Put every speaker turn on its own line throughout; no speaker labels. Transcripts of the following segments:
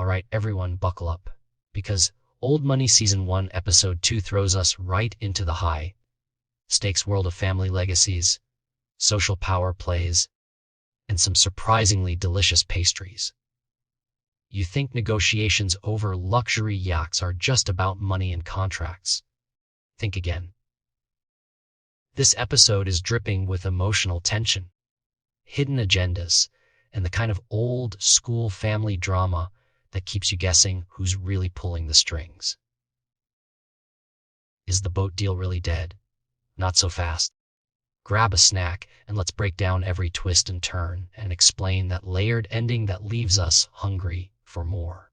Alright, everyone, buckle up. Because Old Money Season 1, Episode 2 throws us right into the high-stakes world of family legacies, social power plays, and some surprisingly delicious pastries. You think negotiations over luxury yachts are just about money and contracts? Think again. This episode is dripping with emotional tension, hidden agendas, and the kind of old-school family drama that keeps you guessing who's really pulling the strings. Is the boat deal really dead? Not so fast. Grab a snack and let's break down every twist and turn and explain that layered ending that leaves us hungry for more.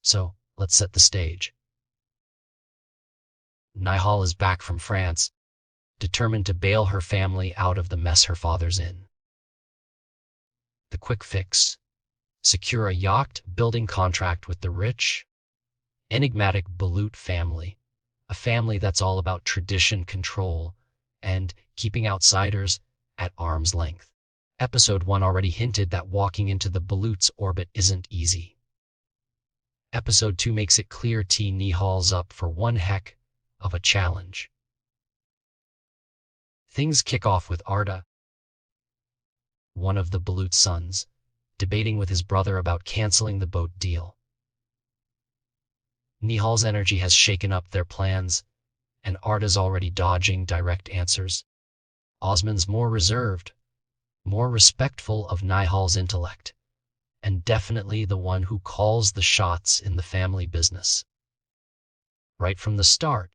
So, let's set the stage. Nihal is back from France, determined to bail her family out of the mess her father's in. The quick fix: secure a yacht-building contract with the rich, enigmatic Balut family, a family that's all about tradition, control, and keeping outsiders at arm's length. Episode 1 already hinted that walking into the Balut's orbit isn't easy. Episode 2 makes it clear Nihal's up for one heck of a challenge. Things kick off with Arda, one of the Balut's sons, debating with his brother about canceling the boat deal. Nihal's energy has shaken up their plans, and Arda's already dodging direct answers. Osman's more reserved, more respectful of Nihal's intellect, and definitely the one who calls the shots in the family business. Right from the start,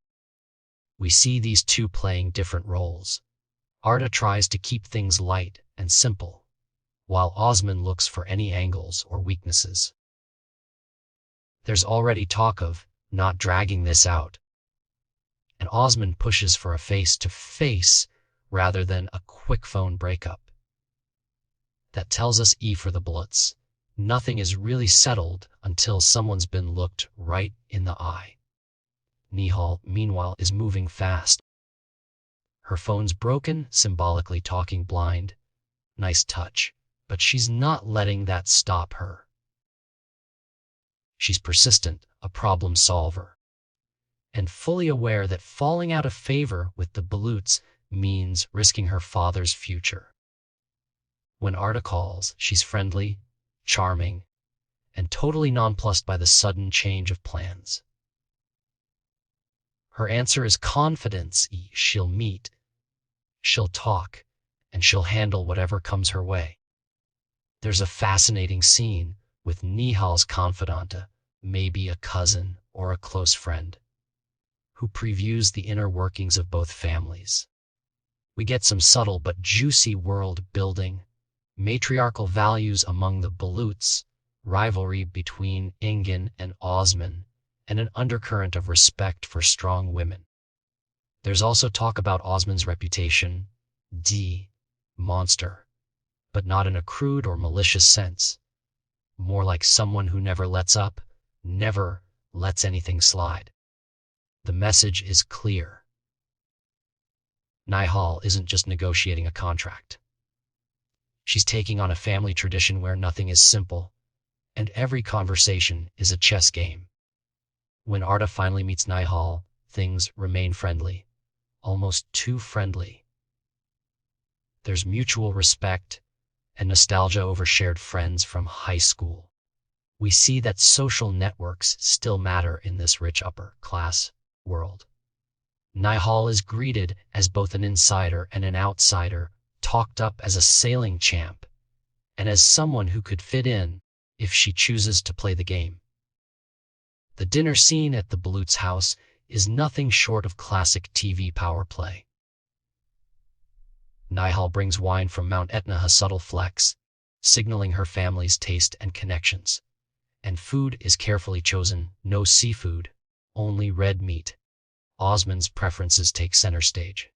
we see these two playing different roles. Arda tries to keep things light and simple, while Osman looks for any angles or weaknesses. There's already talk of not dragging this out, and Osman pushes for a face-to-face rather than a quick phone breakup. That tells us E for the Baluts. Nothing is really settled until someone's been looked right in the eye. Nihal, meanwhile, is moving fast. Her phone's broken, symbolically talking blind. Nice touch, but she's not letting that stop her. She's persistent, a problem solver, and fully aware that falling out of favor with the Baluts means risking her father's future. When Arda calls, she's friendly, charming, and totally nonplussed by the sudden change of plans. Her answer is confidence. She'll meet, she'll talk, and she'll handle whatever comes her way. There's a fascinating scene with Nihal's confidante, maybe a cousin or a close friend, who previews the inner workings of both families. We get some subtle but juicy world building, matriarchal values among the Baluts, rivalry between Engin and Osman, and an undercurrent of respect for strong women. There's also talk about Osman's reputation, monster, but not in a crude or malicious sense. More like someone who never lets up, never lets anything slide. The message is clear. Nihal isn't just negotiating a contract. She's taking on a family tradition where nothing is simple, and every conversation is a chess game. When Arda finally meets Nihal, things remain friendly, almost too friendly. There's mutual respect and nostalgia over shared friends from high school. We see that social networks still matter in this rich upper-class world. Nihal is greeted as both an insider and an outsider, talked up as a sailing champ, and as someone who could fit in if she chooses to play the game. The dinner scene at the Balut's house is nothing short of classic TV power play. Nihal brings wine from Mount Etna, a subtle flex, signaling her family's taste and connections. And food is carefully chosen, no seafood, only red meat. Osman's preferences take center stage.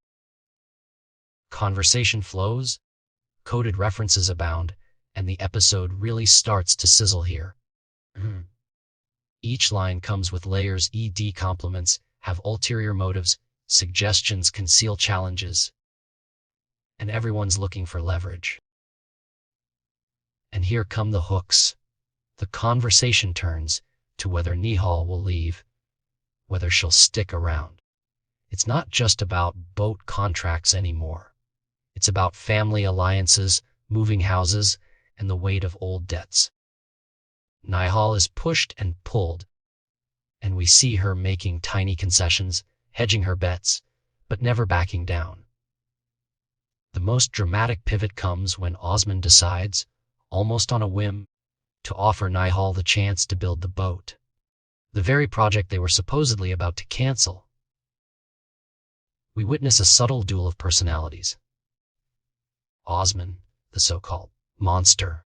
Conversation flows, coded references abound, and the episode really starts to sizzle here. Each line comes with layers. Compliments have ulterior motives, suggestions conceal challenges, and everyone's looking for leverage. And here come the hooks, The conversation turns to whether Nihal will leave, whether she'll stick around. It's not just about boat contracts anymore. It's about family alliances, moving houses, and the weight of old debts. Nihal is pushed and pulled, and we see her making tiny concessions, hedging her bets, but never backing down. The most dramatic pivot comes when Osmond decides, almost on a whim, to offer Nihal the chance to build the boat, the very project they were supposedly about to cancel. We witness a subtle duel of personalities. Osmond, the so-called monster,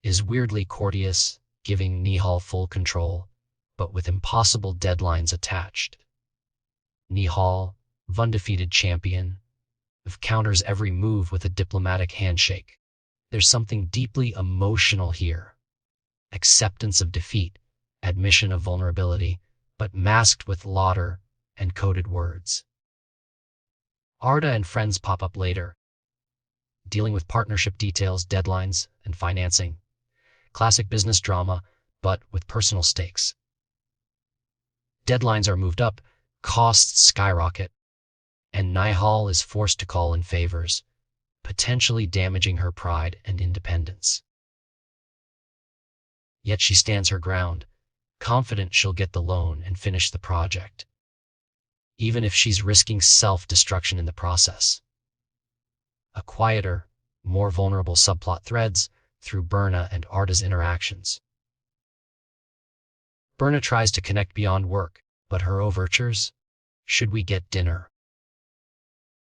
is weirdly courteous, giving Nihal full control, but with impossible deadlines attached. Nihal, undefeated champion, counters every move with a diplomatic handshake. There's something deeply emotional here. Acceptance of defeat, admission of vulnerability, but masked with lauder and coded words. Arda and friends pop up later, dealing with partnership details, deadlines, and financing. Classic business drama, but with personal stakes. Deadlines are moved up, costs skyrocket, and Nihal is forced to call in favors, potentially damaging her pride and independence. Yet she stands her ground, confident she'll get the loan and finish the project, even if she's risking self-destruction in the process. A quieter, more vulnerable subplot threads through Birna and Arda's interactions. Birna tries to connect beyond work, but her overtures, "Should we get dinner?"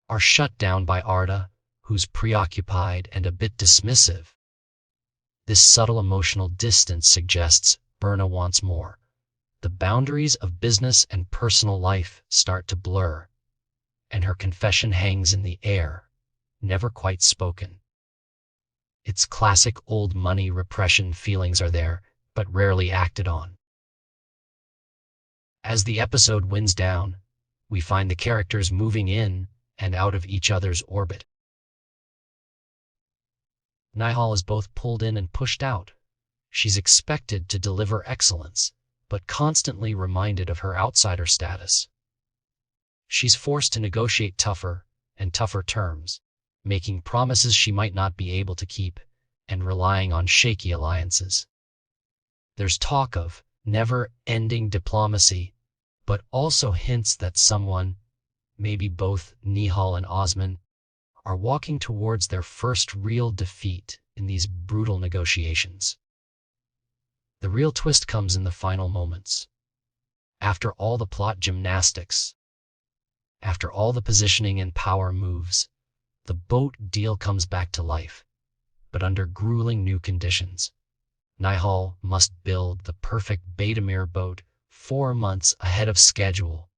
are shut down by Arda, who's preoccupied and a bit dismissive. This subtle emotional distance suggests Birna wants more. The boundaries of business and personal life start to blur, and her confession hangs in the air, never quite spoken. Its classic old money repression feelings are there, but rarely acted on. As the episode winds down, we find the characters moving in and out of each other's orbit. Nihal is both pulled in and pushed out. She's expected to deliver excellence, but constantly reminded of her outsider status. She's forced to negotiate tougher and tougher terms, making promises she might not be able to keep and relying on shaky alliances. There's talk of never-ending diplomacy, but also hints that someone, maybe both Nihal and Osmond, are walking towards their first real defeat in these brutal negotiations. The real twist comes in the final moments. After all the plot gymnastics, after all the positioning and power moves, the boat deal comes back to life, but under grueling new conditions. Nihal must build the perfect Betamir boat 4 months ahead of schedule,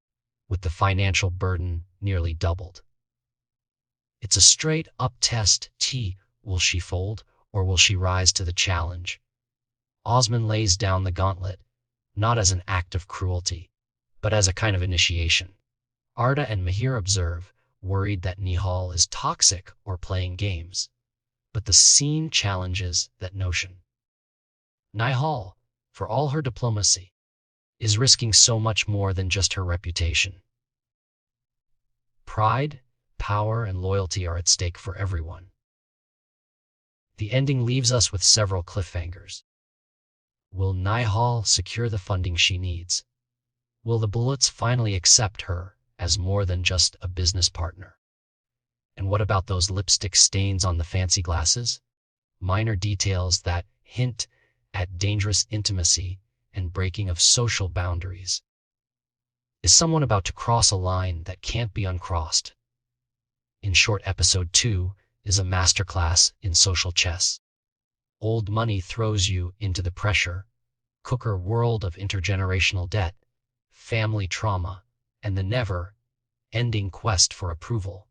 with the financial burden nearly doubled. It's a straight-up test. Will she fold, or will she rise to the challenge? Osmond lays down the gauntlet, not as an act of cruelty, but as a kind of initiation. Arda and Mahir observe, worried that Nihal is toxic or playing games, but the scene challenges that notion. Nihal, for all her diplomacy, is risking so much more than just her reputation. Pride, power, and loyalty are at stake for everyone. The ending leaves us with several cliffhangers. Will Nihal secure the funding she needs? Will the Bullets finally accept her as more than just a business partner? And what about those lipstick stains on the fancy glasses? Minor details that hint at dangerous intimacy and breaking of social boundaries. Is someone about to cross a line that can't be uncrossed? In short, episode 2 is a masterclass in social chess. Old money throws you into the pressure cooker world of intergenerational debt, family trauma, and the never-ending quest for approval,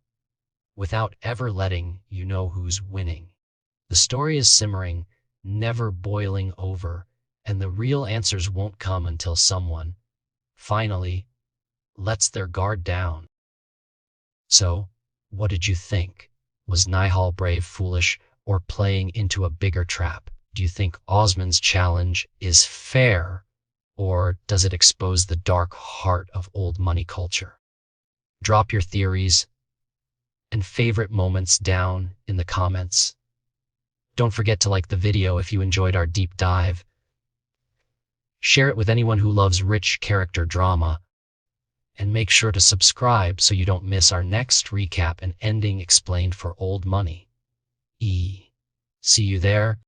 without ever letting you know who's winning. The story is simmering, never boiling over, and the real answers won't come until someone, finally, lets their guard down. So, what did you think? Was Nihal brave, foolish, or playing into a bigger trap? Do you think Osmond's challenge is fair, or does it expose the dark heart of old money culture? Drop your theories and favorite moments down in the comments. Don't forget to like the video if you enjoyed our deep dive. Share it with anyone who loves rich character drama. And make sure to subscribe so you don't miss our next recap and ending explained for Old Money. See you there.